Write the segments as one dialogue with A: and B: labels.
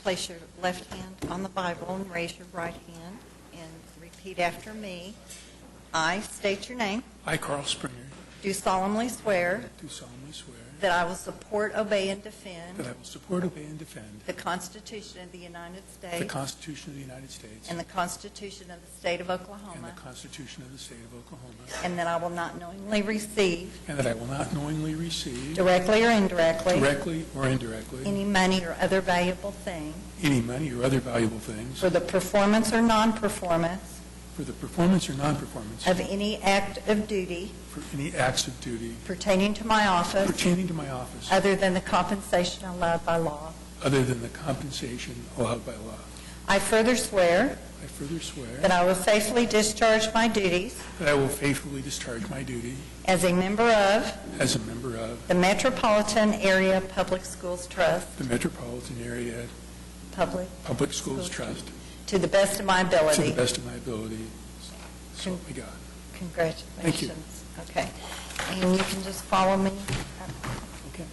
A: place your left hand on the Bible and raise your right hand and repeat after me. I state your name.
B: I, Carl Springer,
A: Do solemnly swear
B: do solemnly swear
A: that I will support, obey, and defend
B: that I will support, obey, and defend
A: the Constitution of the United
B: the
A: States
B: Constitution of the United States
A: and the Constitution of the State of
B: and
A: Oklahoma,
B: the Constitution of the State of Oklahoma,
A: and that I will not knowingly receive,
B: and that I will not knowingly receive,
A: directly or indirectly,
B: directly or indirectly,
A: any money or other valuable thing
B: any money or other valuable things
A: for the performance or non-performance
B: for the performance or non-performance
A: of any act of duty
B: for any acts of duty
A: pertaining to my office
B: pertaining to my office
A: other than the compensation allowed by law.
B: other than the compensation allowed by law.
A: I further swear
B: I further swear
A: that I will faithfully discharge my duties
B: that I will faithfully discharge my duty
A: as a member of
B: as a member of
A: the Metropolitan Area Public Schools Trust,
B: the Metropolitan Area
A: Public,
B: Public Schools Trust
A: to the best of my
B: to the
A: ability.
B: best of my ability. So help me God.
A: Congratulations.
B: Thank you.
A: Okay. And you can just follow me.
B: Okay.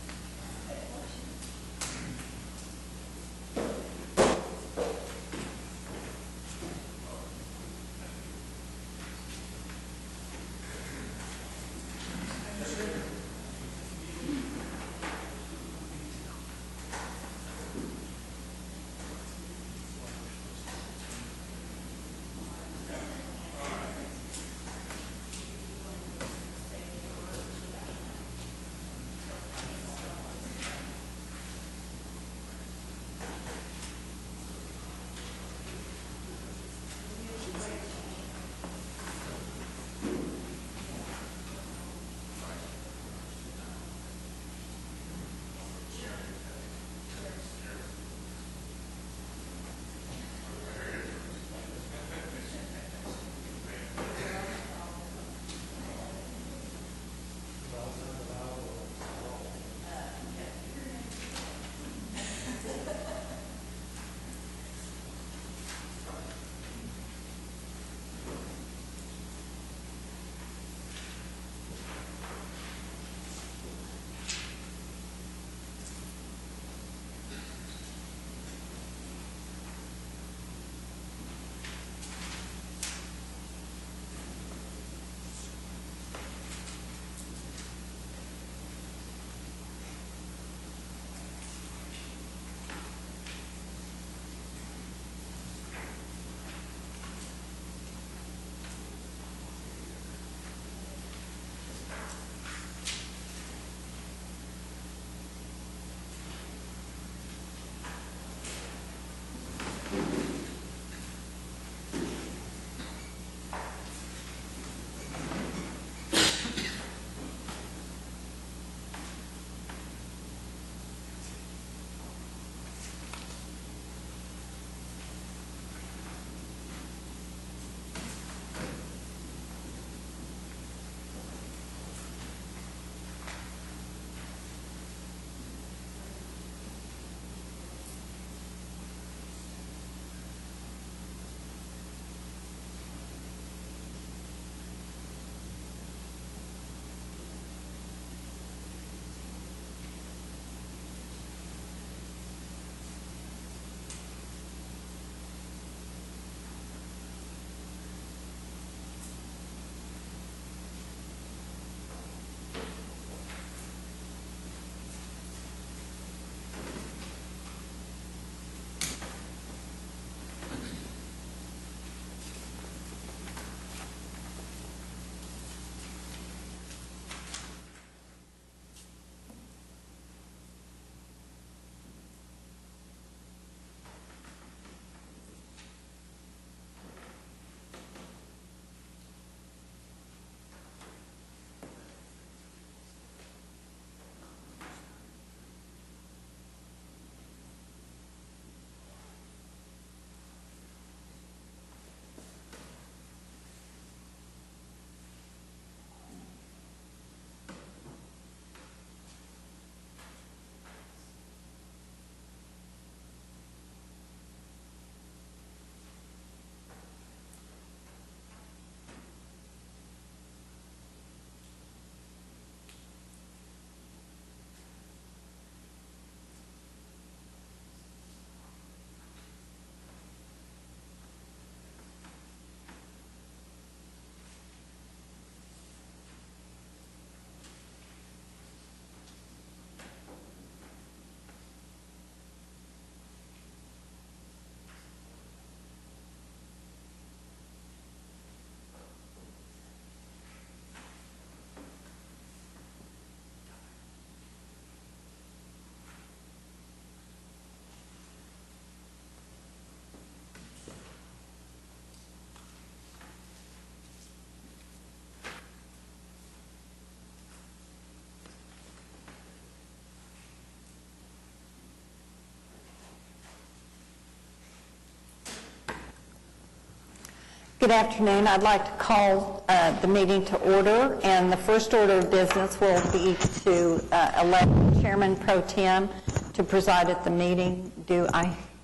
A: Good afternoon. I'd like to call the meeting to order, and the first order of business will be to elect Chairman Pro Tem to preside at the meeting.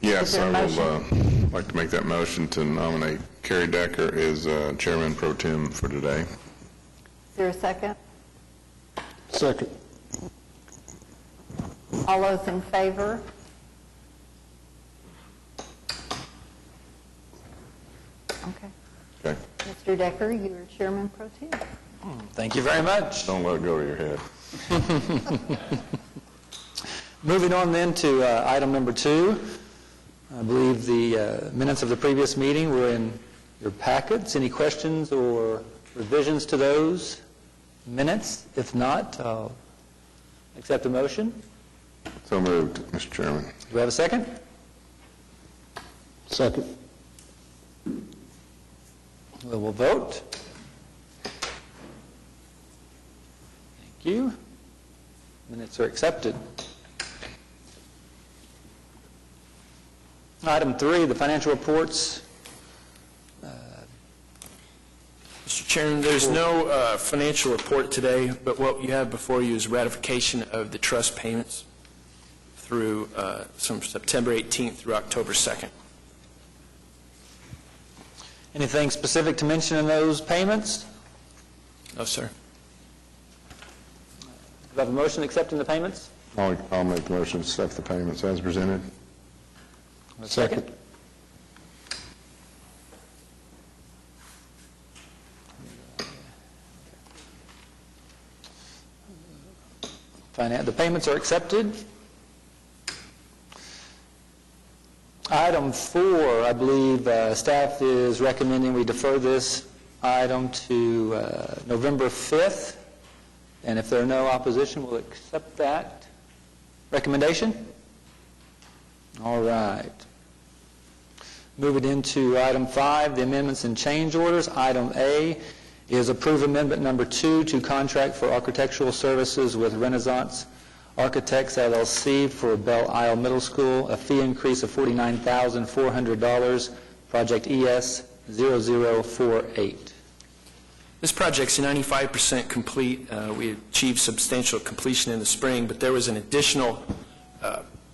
C: Yes,
A: is there a
C: I
A: motion?
C: would like to make that motion to nominate Kerry Decker as Chairman Pro Tem for today.
A: Is there a second?
B: Second.
A: All those in favor? Okay.
C: Okay?
A: Mr. Decker, you are Chairman Pro Tem.
D: Thank you very much.
C: Don't let it go to your head.
D: Moving on then to item number 2. I believe the minutes of the previous meeting were in your packets. Any questions or revisions to those minutes? If not, I'll accept a motion.
C: So moved, Mr. Chairman.
D: Do we have a second?
B: Second.
D: We'll vote. Thank you. Minutes are accepted. Item 3, the financial reports.
E: Mr. Chairman, there's no financial report today, but what you have before you is ratification of the trust payments through from September 18th through October 2nd.
D: Anything specific to mention in those payments?
E: No, sir.
D: Do we have a motion accepting the payments?
C: I'll make the motion to accept the payments as presented.
D: A second. The payments are accepted. Item 4, I believe staff is recommending we defer this item to November 5th. And if there are no opposition, we'll accept that recommendation. All right. Moving into item 5, the amendments and change orders. Item A is approve amendment number 2 to contract for architectural services with Renaissance Architects, LLC for Belle Isle Middle School, a fee increase of $49,400, project ES 0048.
E: This project's 95% complete. We achieved substantial completion in the spring, but there was an additional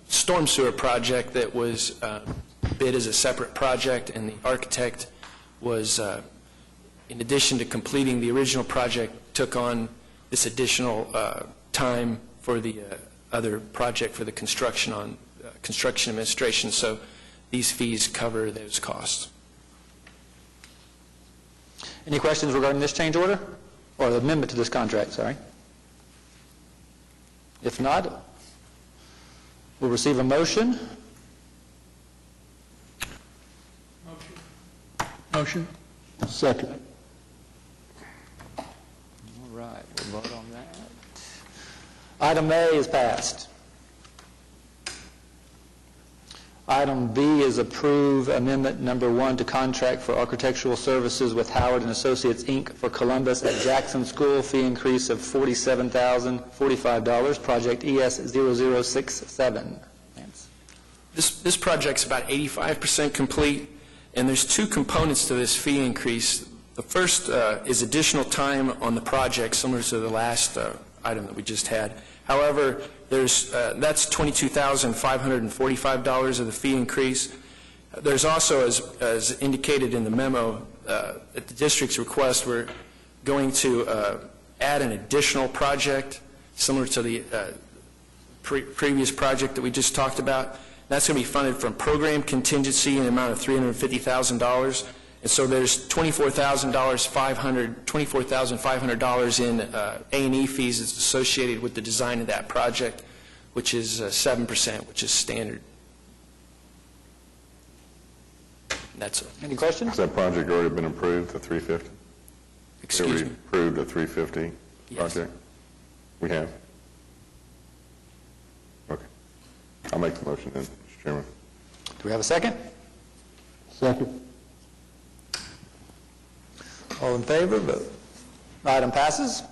E: storm sewer project that was bid as a separate project, and the architect was, in addition to completing the original project, took on this additional time for the other project for the construction on construction administration. So these fees cover those costs.
D: Any questions regarding this change order? Or the amendment to this contract, sorry. If not, we'll receive a motion.
B: Motion. Second.
D: All right, we'll vote on that. Item A is passed. Item B is approve amendment number 1 to contract for architectural services with Howard and Associates, Inc. for Columbus at Jackson School, fee increase of $47,045, project ES 0067. Lance.
E: This project's about 85% complete, and there's 2 components to this fee increase. The first is additional time on the project, similar to the last item that we just had. However, that's $22,545 of the fee increase. There's also, as indicated in the memo, at the district's request, we're going to add an additional project similar to the previous project that we just talked about. That's going to be funded from program contingency in the amount of $350,000. And so there's $24,500 in A&E fees that's associated with the design of that project, which is 7%, which is standard. That's it.
D: Any questions?
C: Has that project already been approved, the 350?
E: Excuse
C: Have
E: me.
C: we approved a 350
E: Yes.
C: project? We have? Okay. I'll make the motion then, Mr. Chairman.
D: Do we have a second?
B: Second.
D: All in favor, vote. Item passes.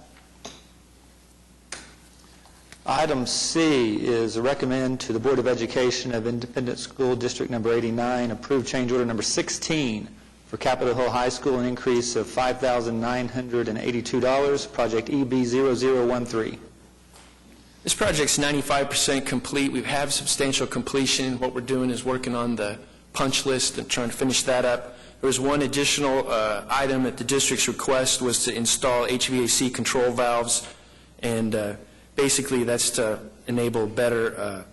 D: Item C is recommend to the Board of Education of Independent School District Number 89 approve change order number 16 For Capitol Hill High School, an increase of $5,982, project EB0013.
E: This project's 95% complete. We have substantial completion. What we're doing is working on the punch list and trying to finish that up. There was one additional item at the district's request was to install HVAC control valves, and basically that's to enable better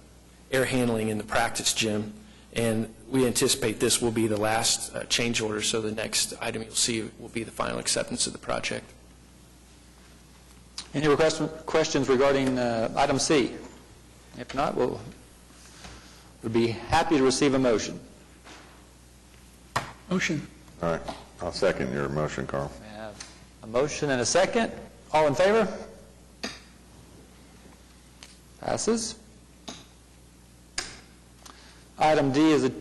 E: air handling in the practice gym. And we anticipate this will be the last change order, so the next item you'll see will be the final acceptance of the project.
D: Any questions regarding item C? If not, we'll be happy to receive a motion.
B: Motion.
C: All right, I'll second your motion, Carl.
D: We have a motion and a second. All in favor? Passes. Item D is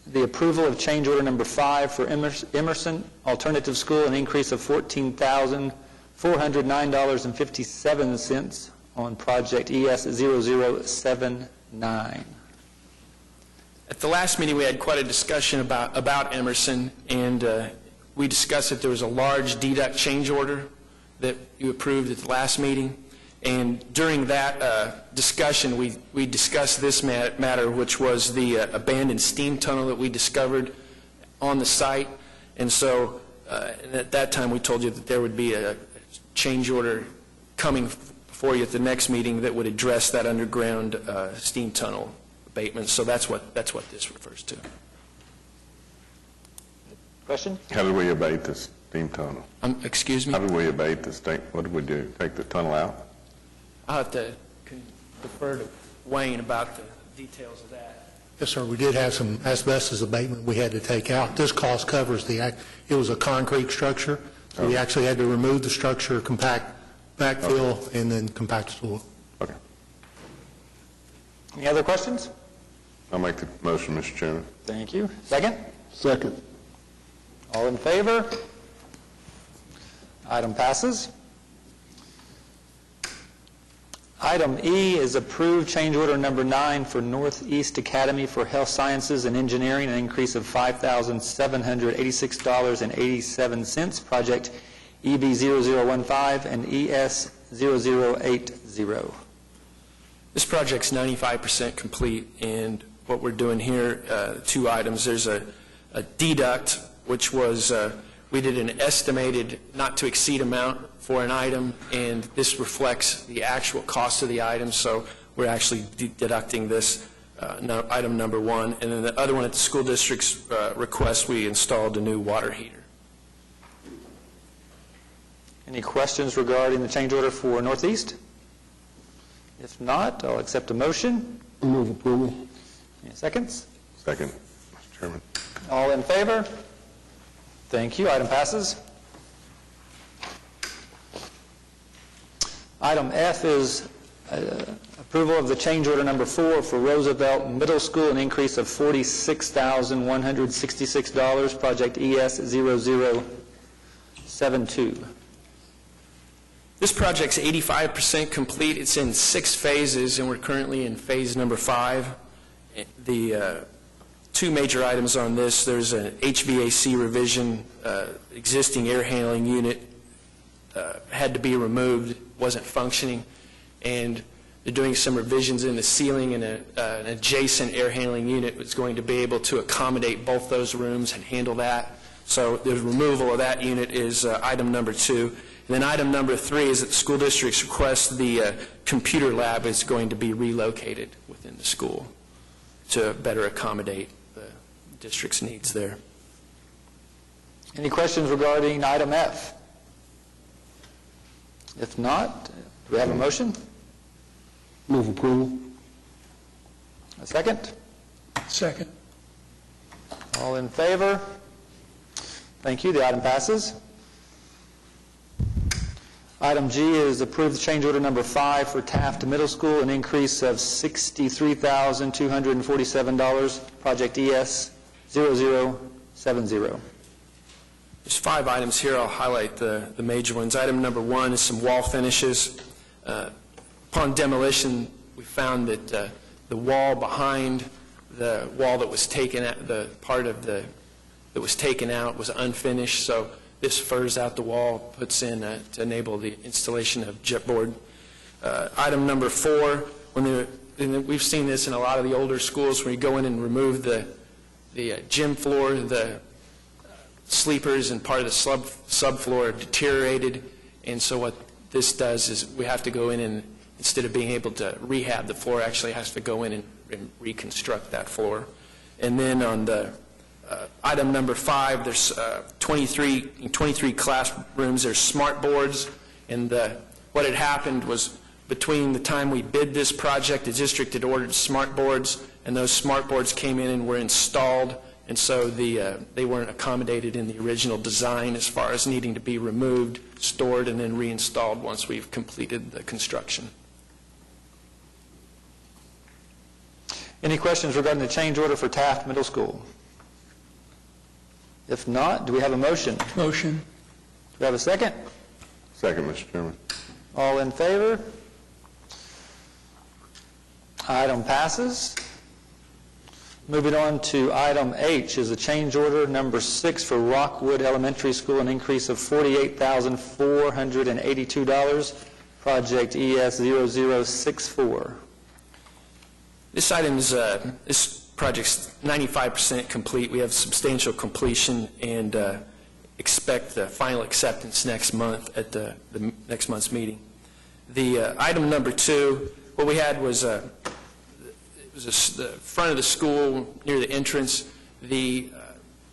D: the approval of change order number 5 for Emerson Alternative School, an increase of $14,409.57 on project ES0079.
E: At the last meeting, we had quite a discussion about Emerson, and we discussed that there was a large deduct change order that you approved at the last meeting. And during that discussion, we discussed this matter, which was the abandoned steam tunnel that we discovered on the site. And so at that time, we told you that there would be a change order coming for you at the next meeting that would address that underground steam tunnel abatement. So that's what this refers to.
D: Question?
C: How did we abate this steam tunnel?
E: Excuse me?
C: How did we abate the steam? What did we do? Take the tunnel out?
E: I'll have to defer to Wayne about the details of that.
F: Yes, sir. We did have some asbestos abatement we had to take out. This cost covers it was a concrete structure, so we actually had to remove the structure, backfill, and then compact soil.
C: Okay.
D: Any other questions?
C: I'll make the motion, Mr. Chairman.
D: Thank you. Second?
B: Second.
D: All in favor? Item passes. Item E is approved change order number 9 for Northeast Academy for Health Sciences and Engineering, an increase of $5,786.87, project EB0015 and ES0080.
E: This project's 95% complete, and what we're doing here, 2 items. There's a deduct, which was, we did an estimated not-to-exceed amount for an item, and this reflects the actual cost of the item, so we're actually deducting this item number 1. And then the other one, at the school district's request, we installed a new water heater.
D: Any questions regarding the change order for Northeast? If not, I'll accept a motion.
B: Move approval.
D: Any seconds?
C: Second, Mr. Chairman.
D: All in favor? Thank you. Item passes. Item F is approval of the change order number 4 for Roosevelt Middle School, an increase of $46,166, project ES0072.
E: This project's 85% complete. It's in 6 phases, and we're currently in phase number 5. The 2 major items on this, there's an HVAC revision. Existing air handling unit had to be removed, wasn't functioning, and they're doing some revisions in the ceiling, and an adjacent air handling unit is going to be able to accommodate both those rooms and handle that. So the removal of that unit is item number 2. And then item number 3 is that the school district's request the computer lab is going to be relocated within the school to better accommodate the district's needs there.
D: Any questions regarding item F? If not, do we have a motion?
B: Move approval.
D: A second?
F: Second.
D: All in favor? Thank you. The item passes. Item G is approved change order number 5 for Taft Middle School, an increase of $63,247, project ES0070.
E: There's 5 items here. I'll highlight the major ones. Item number 1 is some wall finishes. Upon demolition, we found that the wall behind the wall that was taken, the part of the that was taken out was unfinished, so this furs out the wall, puts in to enable the installation of jet board. Item number 4, and we've seen this in a lot of the older schools, where you go in and remove the gym floor, the sleepers and part of the subfloor are deteriorated, and so what this does is we have to go in and, instead of being able to rehab the floor, actually has to go in and reconstruct that floor. And then on the item number 5, there's 23 classrooms, there's smart boards, and what had happened was between the time we bid this project, the district had ordered smart boards, and those smart boards came in and were installed, and so they weren't accommodated in the original design as far as needing to be removed, stored, and then reinstalled once we've completed the construction.
D: Any questions regarding the change order for Taft Middle School? If not, do we have a motion?
B: Motion.
D: Do we have a second?
C: Second, Mr. Chairman.
D: All in favor? Item passes. Moving on to item H is a change order number 6 for Rockwood Elementary School, an increase of $48,482, project ES 0064.
E: This project's 95% complete. We have substantial completion and expect the final acceptance next month at the next month's meeting. The item number 2, what we had was the front of the school near the entrance. The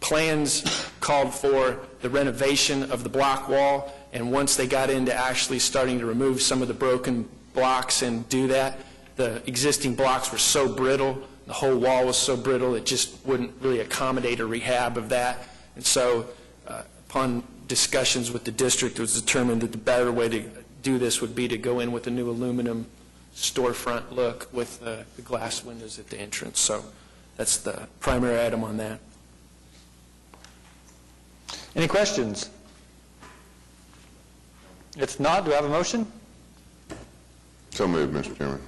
E: plans called for the renovation of the block wall, and once they got into actually starting to remove some of the broken blocks and do that, the existing blocks were so brittle, the whole wall was so brittle, it just wouldn't really accommodate a rehab of that. And so upon discussions with the district, it was determined that the better way to do this would be to go in with a new aluminum storefront look with the glass windows at the entrance. So that's the primary item on that.
D: Any questions? If not, do I have a motion?
C: So moved, Mr. Chairman.
D: Do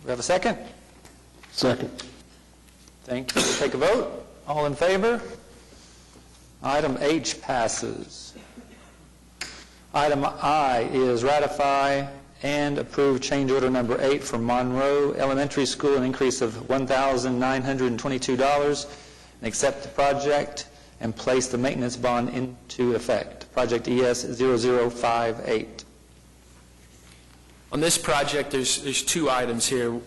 D: we have a second?
B: Second.
D: Thank you. Take a vote. All in favor? Item H passes. Item I is ratify and approve change order number 8 for Monroe Elementary School, an increase of $1,922, and accept the project and place the maintenance bond into effect. Project ES 0058.
E: On this project, there's 2 items here.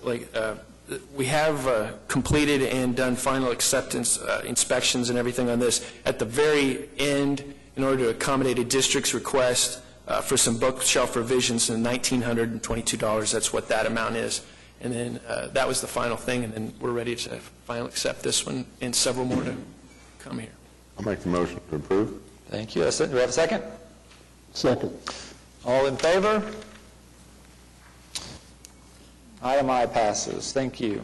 E: We have completed and done final acceptance inspections and everything on this. At the very end, in order to accommodate a district's request for some bookshelf revisions in $1,922, that's what that amount is. And then that was the final thing, and then we're ready to finally accept this one and several more to come here.
C: I'll make the motion to approve.
D: Thank you. Do we have a second?
B: Second.
D: All in favor? Item I passes. Thank you.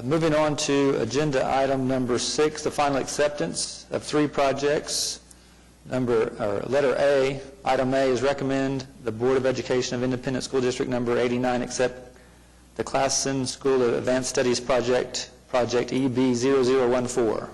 D: Moving on to agenda item number 6, the final acceptance of 3 projects. Letter A, item A is recommend the Board of Education of Independent School District number 89 accept the Classen School of Advanced Studies project EB 0014.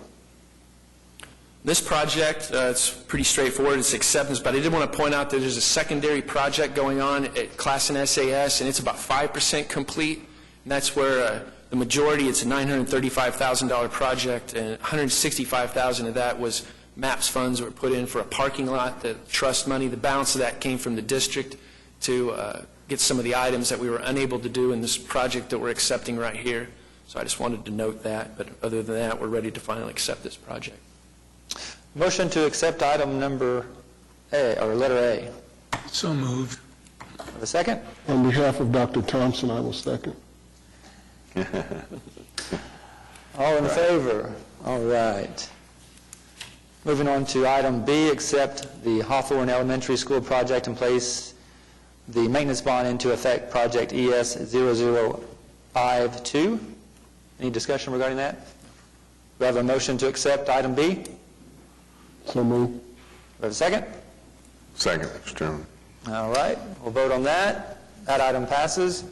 E: This project, it's pretty straightforward. It's acceptance, but I did want to point out that there's a secondary project going on at Classen SAS, and it's about 5% complete, and that's where the majority, it's a $935,000 project, and $165,000 of that was MAPS funds that were put in for a parking lot, the trust money. The balance of that came from the district to get some of the items that we were unable to do in this project that we're accepting right here. So I just wanted to note that, but other than that, we're ready to finally accept this project.
D: Motion to accept item number A, or letter A.
B: So moved.
D: Have a second?
B: On behalf of Dr. Thompson, I will second.
D: All in favor? All right. Moving on to item B, accept the Hawthorne Elementary School project and place the maintenance bond into effect, project ES 0052. Any discussion regarding that? We have a motion to accept item B.
B: So moved.
D: We have a second?
C: Second, Mr. Chairman.
D: All right, we'll vote on that. That item passes.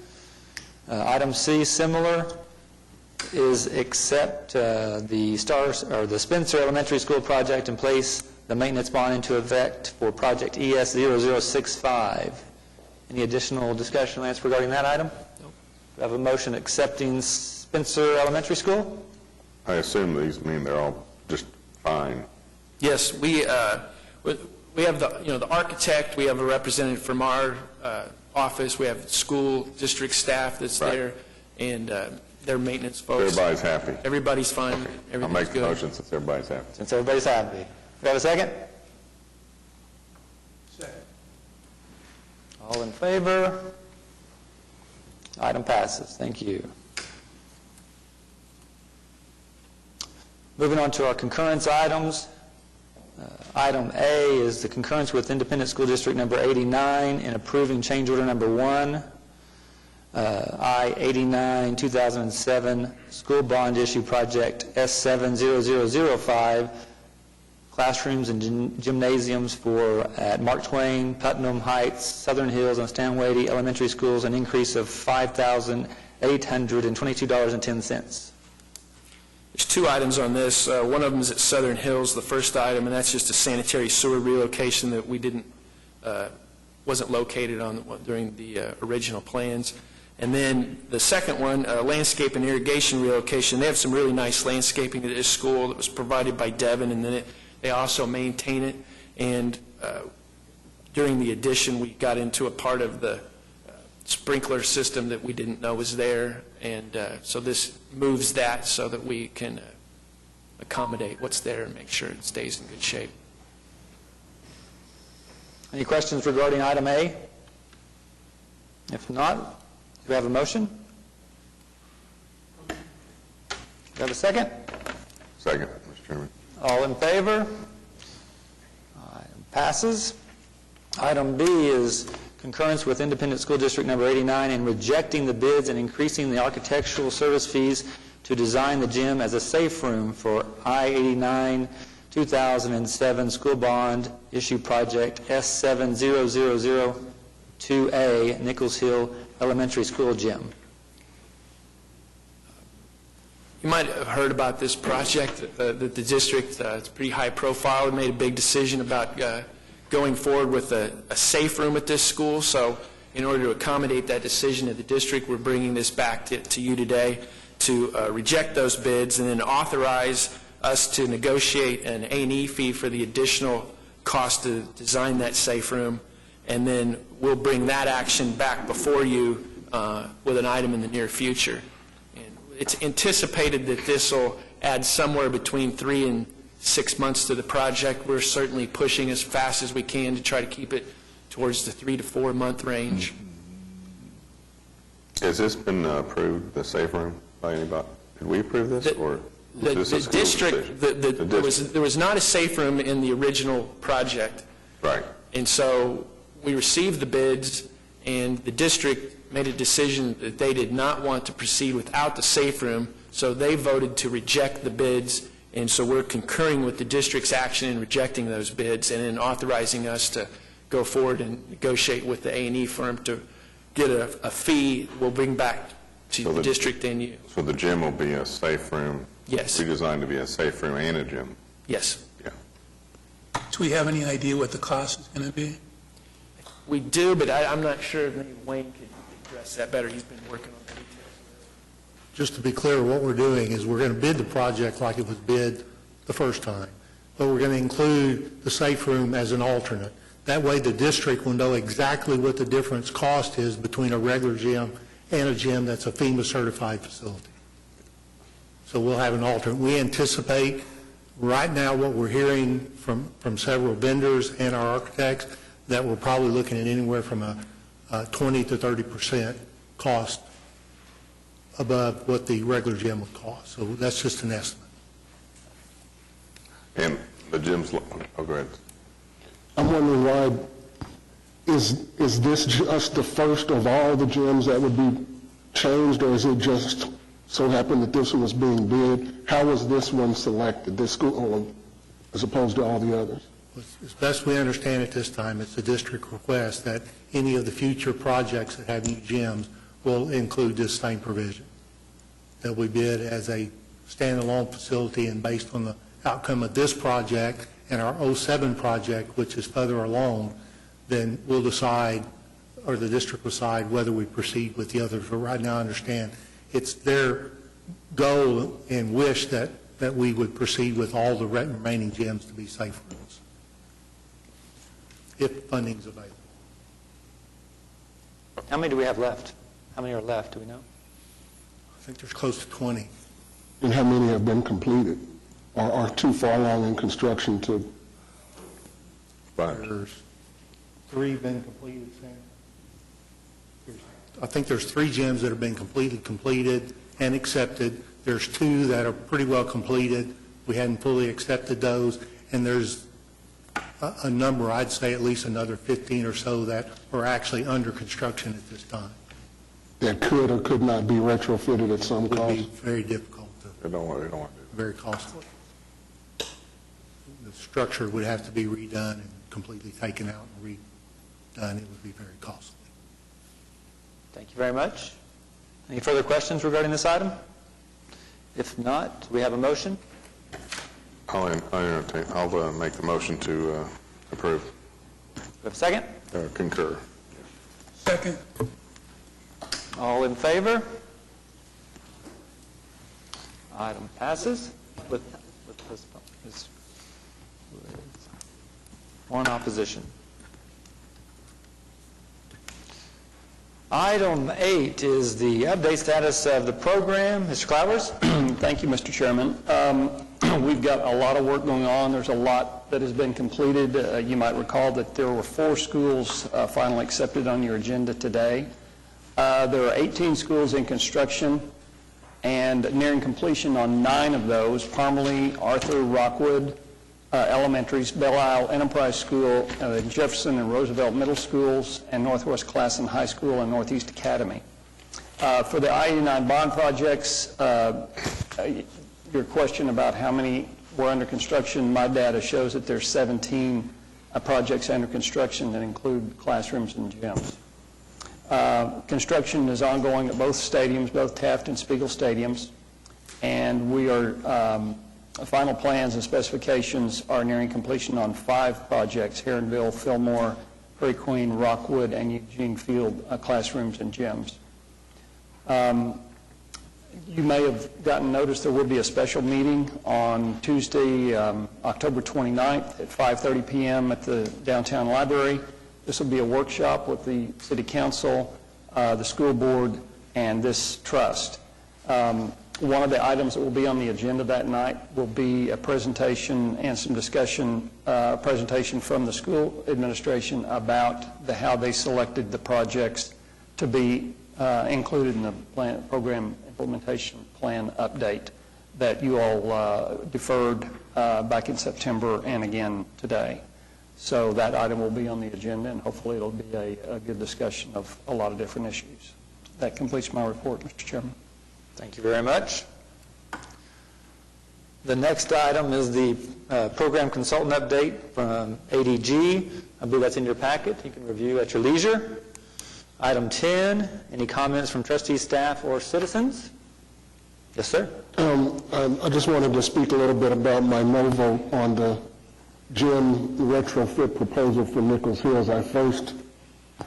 D: Item C, similar. is accept the Spencer Elementary School project and place the maintenance bond into effect for project ES 0065. Any additional discussion, Lance, regarding that item? No. Do I have a motion accepting Spencer Elementary School?
C: I assume these mean they're all just fine.
E: Yes, we have the architect, we have a representative from our office, we have school district staff that's
C: Right.
E: there, and their maintenance folks.
C: Everybody's happy.
E: Everybody's fine.
C: I'll
E: Everything's
C: make the
E: good.
C: motion since everybody's happy.
D: Since everybody's happy. Do we have a second?
F: Second.
D: All in favor? Item passes. Thank you. Moving on to our concurrence items. Item A is the concurrence with Independent School District number 89 in approving change order number 1, I-89 2007 school bond issue project S70005, classrooms and gymnasiums at Mark Twain, Putnam Heights, Southern Hills, and Stanwady Elementary Schools, an increase of $5,822.10.
E: There's two items on this. One of them is at Southern Hills, the first item, and that's just a sanitary sewer relocation that we wasn't located on during the original plans. And then the second one, landscape and irrigation relocation. They have some really nice landscaping at this school that was provided by Devon, and then they also maintain it. And during the addition, we got into a part of the sprinkler system that we didn't know was there, and so this moves that so that we can accommodate what's there and make sure it stays in good shape.
D: Any questions regarding item A? If not, do we have a motion? Do we have a second?
C: Second, Mr. Chairman.
D: All in favor? Item passes. Item B is concurrence with Independent School District number 89 in rejecting the bids and increasing the architectural service fees to design the gym as a safe room for I-89 2007 school bond issue project S70002A Nichols Hill Elementary School gym.
E: You might have heard about this project that the district, it's pretty high profile, made a big decision about going forward with a safe room at this school. So in order to accommodate that decision of the district, we're bringing this back to you today to reject those bids and then authorize us to negotiate an A&E fee for the additional cost to design that safe room. And then we'll bring that action back before you with an item in the near future. And it's anticipated that this will add somewhere between 3 and 6 months to the project. We're certainly pushing as fast as we can to try to keep it towards the 3 to 4 month range.
C: Has this been approved, the safe room, by anybody? Did we approve this, or
E: The
C: was this a school
E: district,
C: decision?
E: there was not a safe room in the original project.
C: Right.
E: And so we received the bids, and the district made a decision that they did not want to proceed without the safe room, so they voted to reject the bids. And so we're concurring with the district's action in rejecting those bids and then authorizing us to go forward and negotiate with the A&E firm to get a fee we'll bring back to the district and you.
C: So the gym will be a safe room?
E: Yes.
C: Redesigned to be a safe room and a gym?
E: Yes.
C: Yeah.
G: Do we have any idea what the cost is going to be?
E: We do, but I'm not sure if maybe Wayne could address that better. He's been working on the details.
F: Just to be clear, what we're doing is we're going to bid the project like it was bid the first time, but we're going to include the safe room as an alternate. That way the district will know exactly what the difference cost is between a regular gym and a gym that's a FEMA-certified facility. So we'll have an alternate. We anticipate right now what we're hearing from several vendors and our architects that we're probably looking at anywhere from a 20 to 30% cost above what the regular gym would cost. So that's just an estimate.
C: And the gym's, oh, go ahead.
B: I'm wondering why, is this just the first of all the gyms that would be changed, or is it just so happened that this one was being bid? How was this one selected, this school, as opposed to all the others?
F: As best we understand it this time, it's a district request that any of the future projects that have new gyms will include this same provision. that we bid as a standalone facility, and based on the outcome of this project and our '07 project, which is further along, then we'll decide, or the district will decide, whether we proceed with the others. But right now, I understand it's their goal and wish that we would proceed with all the remaining gyms to be safe rooms, if funding's available.
D: How many do we have left? How many are left, do we know?
F: I think there's close to 20.
B: And how many have been completed or are too far along in construction to?
C: 5.
F: There's 3 been completed, Sam? I think there's 3 gyms that have been completed and accepted. There's 2 that are pretty well completed. We hadn't fully accepted those. And there's a number, I'd say at least another 15 or so that are actually under construction at this time.
B: That could or could not be retrofitted at some
F: It would
B: cost?
F: be very difficult,
C: They don't want to do it.
F: very costly. The structure would have to be redone and completely taken out and redone. It would be very costly.
D: Thank you very much. Any further questions regarding this item? If not, do we have a motion?
C: I'll entertain, I'll make the motion to approve.
D: Do we have a second?
C: Concur.
G: Second.
D: All in favor? Item passes with one opposition. Item 8 is the update status of the program. Mr. Clowers?
H: Thank you, Mr. Chairman. We've got a lot of work going on. There's a lot that has been completed. You might recall that there were 4 schools finally accepted on your agenda today. There are 18 schools in construction and nearing completion on 9 of those: Parmalee, Arthur, Rockwood Elementaries, Belle Isle Enterprise School, Jefferson and Roosevelt Middle Schools, and Northwest Classen High School and Northeast Academy. For the I-89 bond projects, your question about how many were under construction, my data shows that there's 17 projects under construction that include classrooms and gyms. Construction is ongoing at both stadiums, both Taft and Spiegel stadiums, and we are final plans and specifications are nearing completion on 5 projects: Heronville, Fillmore, Prairie Queen, Rockwood, and Eugene Field classrooms and gyms. You may have gotten notice there will be a special meeting on Tuesday, October 29th at 5:30 p.m. at the downtown library. This will be a workshop with the City Council, the school board, and this trust. One of the items that will be on the agenda that night will be a presentation and some discussion, presentation from the school administration about how they selected the projects to be included in the program implementation plan update that you all deferred back in September and again today. So that item will be on the agenda, and hopefully it'll be a good discussion of a lot of different issues. That completes my report, Mr. Chairman.
D: Thank you very much. The next item is the program consultant update from ADG. I believe that's in your packet. You can review at your leisure. Item 10, any comments from trustees, staff, or citizens? Yes, sir.
B: I just wanted to speak a little bit about my no vote on the gym retrofit proposal for Nichols Hills. I first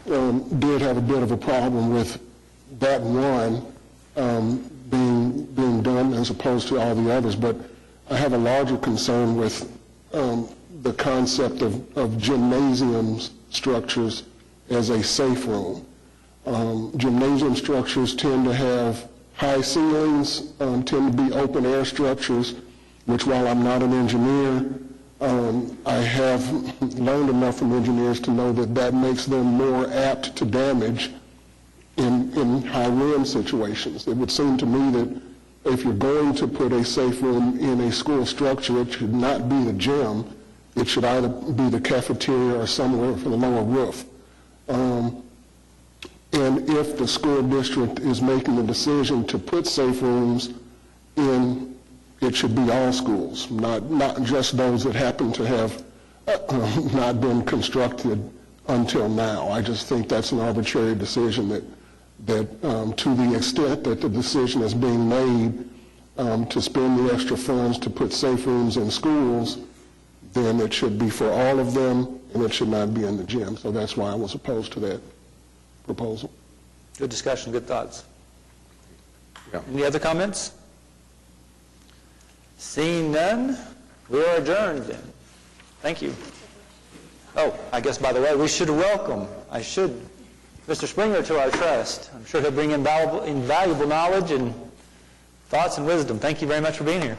B: did have a bit of a problem with that one being done as opposed to all the others, but I have a larger concern with the concept of gymnasium structures as a safe room. Gymnasium structures tend to have high ceilings, tend to be open air structures, which, while I'm not an engineer, I have learned enough from engineers to know that makes them more apt to damage in high wind situations. It would seem to me that if you're going to put a safe room in a school structure, it should not be the gym. It should either be the cafeteria or somewhere for the lower roof. And if the school district is making the decision to put safe rooms in, it should be all schools, not just those that happen to have not been constructed until now. I just think that's an arbitrary decision that to the extent that the decision is being made to spend the extra funds to put safe rooms in schools, then it should be for all of them, and it should not be in the gym. So that's why I was opposed to that proposal.
D: Good discussion, good thoughts.
C: Yeah.
D: Any other comments? Seeing none, we are adjourned then. Thank you. Oh, I guess, by the way, we should welcome, Mr. Springer to our trust. I'm sure he'll bring invaluable knowledge and thoughts and wisdom. Thank you very much for being here.